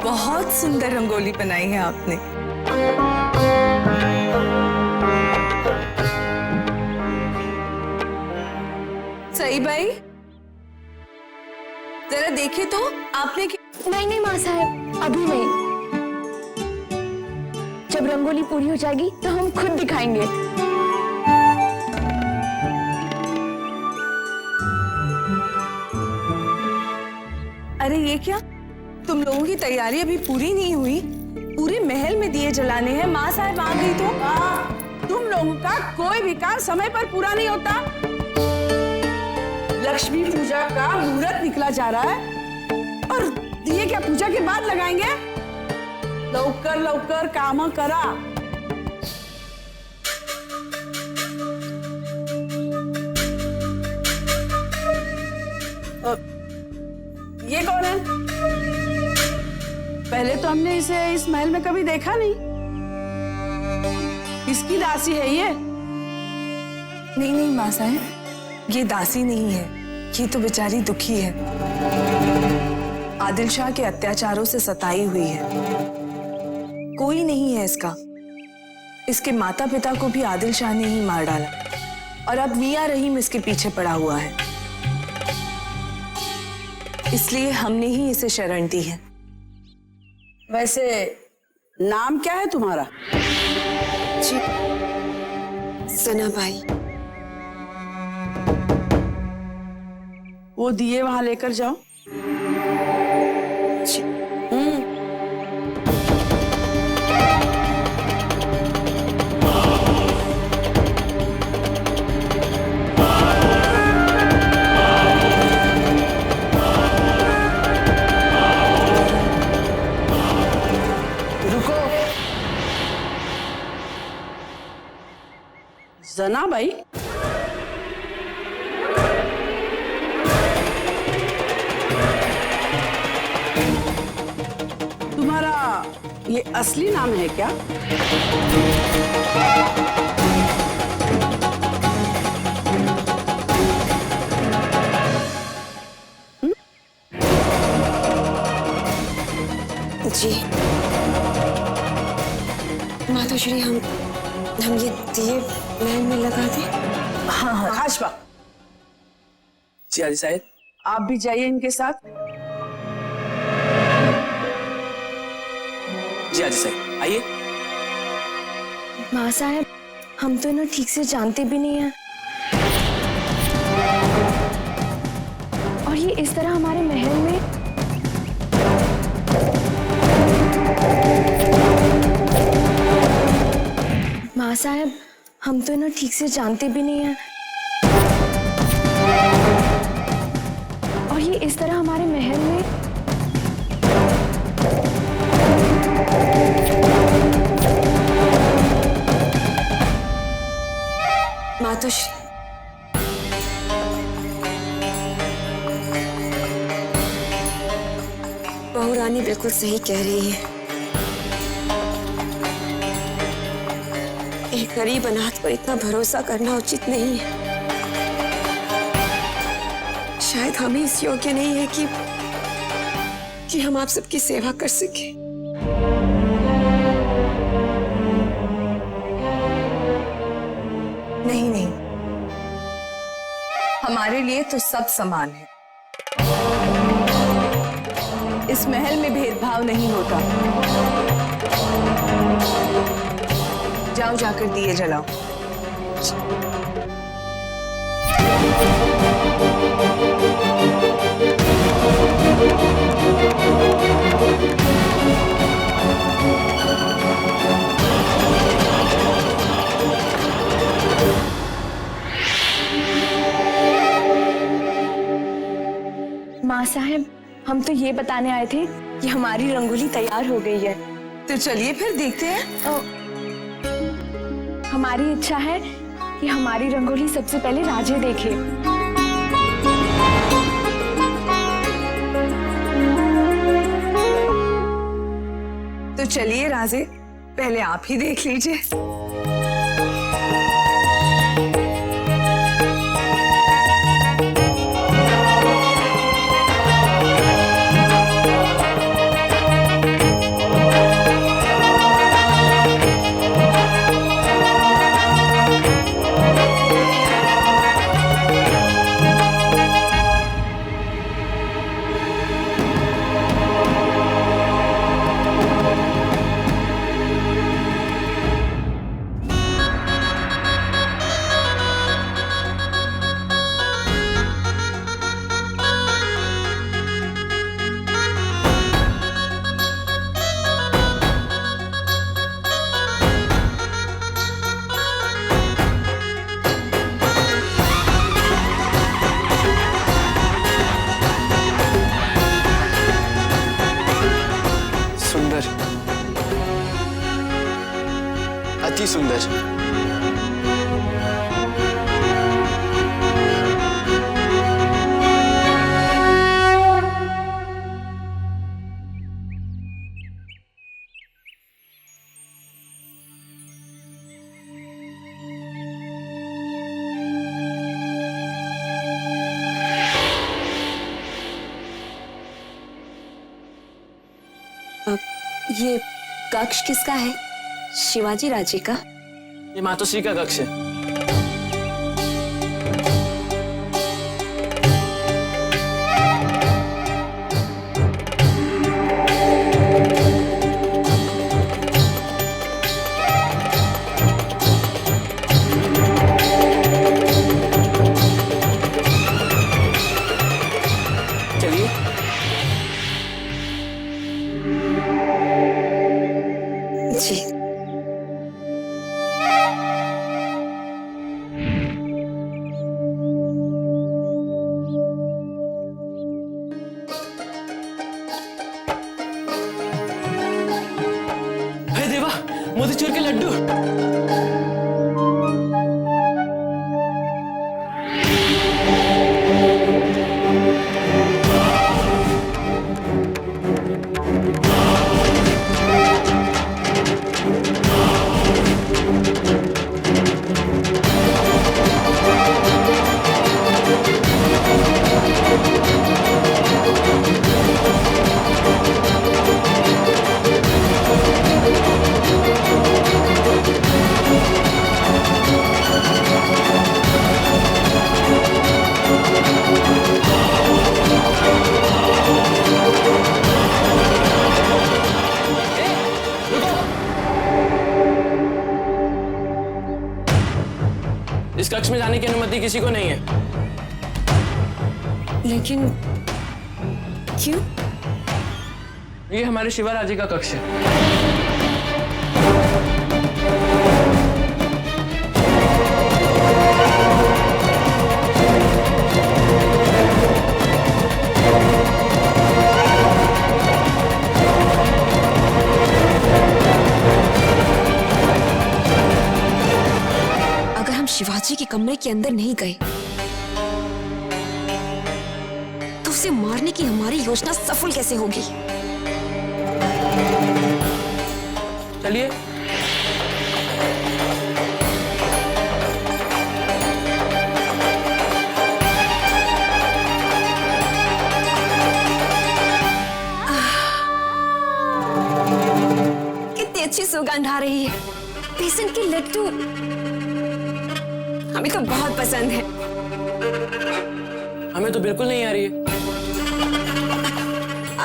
बहुत सुंदर रंगोली बनाई है आपने। सही भाई, जरा देखिए तो आपने नहीं नहीं माँ साहब, अभी नहीं। जब रंगोली पूरी हो जाएगी तो हम खुद दिखाएंगे। अरे ये क्या, तुम लोगों की तैयारी अभी पूरी नहीं हुई? पूरे महल में दिए जलाने हैं। माँ साहब आ गई तो तुम लोगों का कोई भी काम समय पर पूरा नहीं होता। लक्ष्मी पूजा का मुहूर्त निकला जा रहा है और दिए क्या पूजा के बाद लगाएंगे? लवकर लवकर काम करा। ये कौन है? पहले तो हमने इसे इस महल में कभी देखा नहीं। किसकी दासी है ये? नहीं नहीं माँ साहब, ये दासी नहीं है, ये तो बेचारी दुखी है। आदिल शाह के अत्याचारों से सताई हुई है। कोई नहीं है इसका। इसके माता पिता को भी आदिल शाह ने ही मार डाला और अब मियां रहीम इसके पीछे पड़ा हुआ है। इसलिए हमने ही इसे शरण दी है। वैसे नाम क्या है तुम्हारा? जी, सना भाई। वो दिए वहां लेकर जाओ। जी। जना भाई, तुम्हारा ये असली नाम है क्या? जी मातोश्री, हम ये दिए महल में लगा दें? हाँ हाँ खाशबा, जी हाजी साहब। आप भी जाइए इनके साथ। जी हाजी साहब, आइए। माँ साहब, हम तो इन्हें ठीक से जानते भी नहीं हैं और ये इस तरह हमारे महल में माँ साहब, हम तो इन्हें ठीक से जानते भी नहीं हैं और ये इस तरह हमारे महल में मातोश्री, बहू रानी बिल्कुल सही कह रही है। एक गरीब अनाथ पर इतना भरोसा करना उचित नहीं है। शायद हम ही इस योग्य नहीं है कि हम आप सबकी सेवा कर सके। नहीं नहीं, हमारे लिए तो सब समान है। इस महल में भेदभाव नहीं होता। जाओ, जाकर दिए जलाओ। माँ साहब, हम तो ये बताने आए थे कि हमारी रंगोली तैयार हो गई है। तो चलिए फिर देखते हैं। हमारी इच्छा है कि हमारी रंगोली सबसे पहले राजे देखे। तो चलिए राजे, पहले आप ही देख लीजिए। ही सुंदर। ये कक्ष किसका है? शिवाजी राजे का? ये मातोश्री का कक्ष है। चलिए। जी। हे देवा, मोतीचूर के लड्डू। इस कक्ष में जाने की अनुमति किसी को नहीं है। लेकिन क्यों? ये हमारे शिवाराजी का कक्ष है। अगर हम शिवाजी के कमरे के अंदर नहीं गए तो उसे मारने की हमारी योजना सफल कैसे होगी? चलिए। कितनी अच्छी सुगंध आ रही है। बेसन के लड्डू हमें तो बहुत पसंद है। हमें तो बिल्कुल नहीं आ रही है।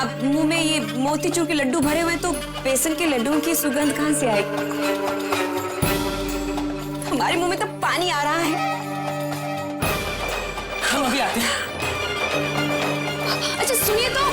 अब मुंह में ये मोतीचूर के लड्डू भरे हुए तो बेसन के लड्डुओं की सुगंध कहां से आएगी? हमारे मुंह में तो पानी आ रहा है। हम अभी आते हैं। अच्छा सुनिए तो।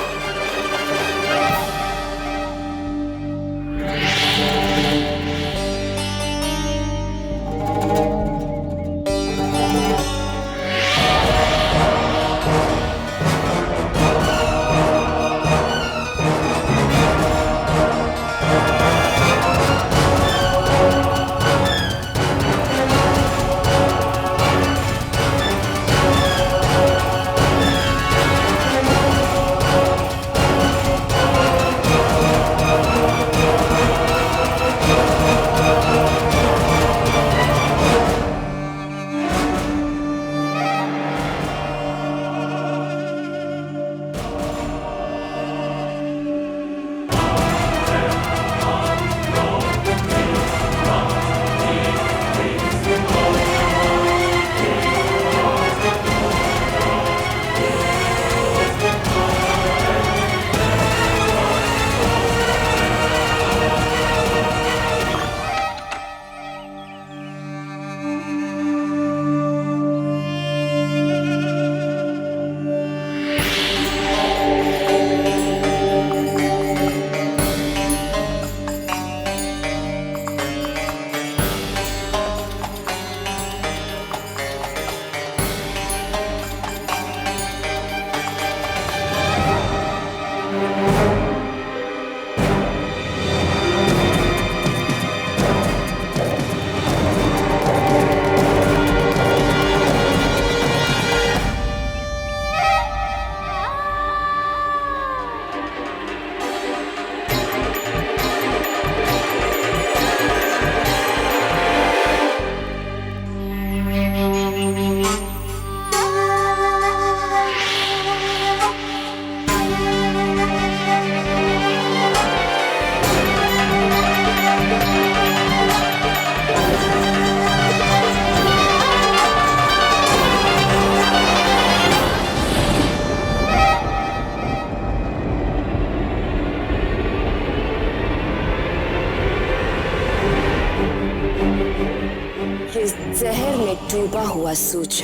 डूबा हुआ सूरज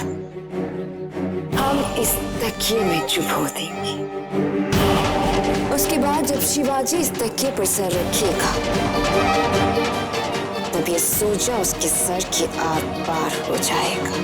हम इस तकिए में चुभो देंगे। उसके बाद जब शिवाजी इस तकिए पर सर रखेगा, तब ये सूरज उसके सर के आर पार हो जाएगा।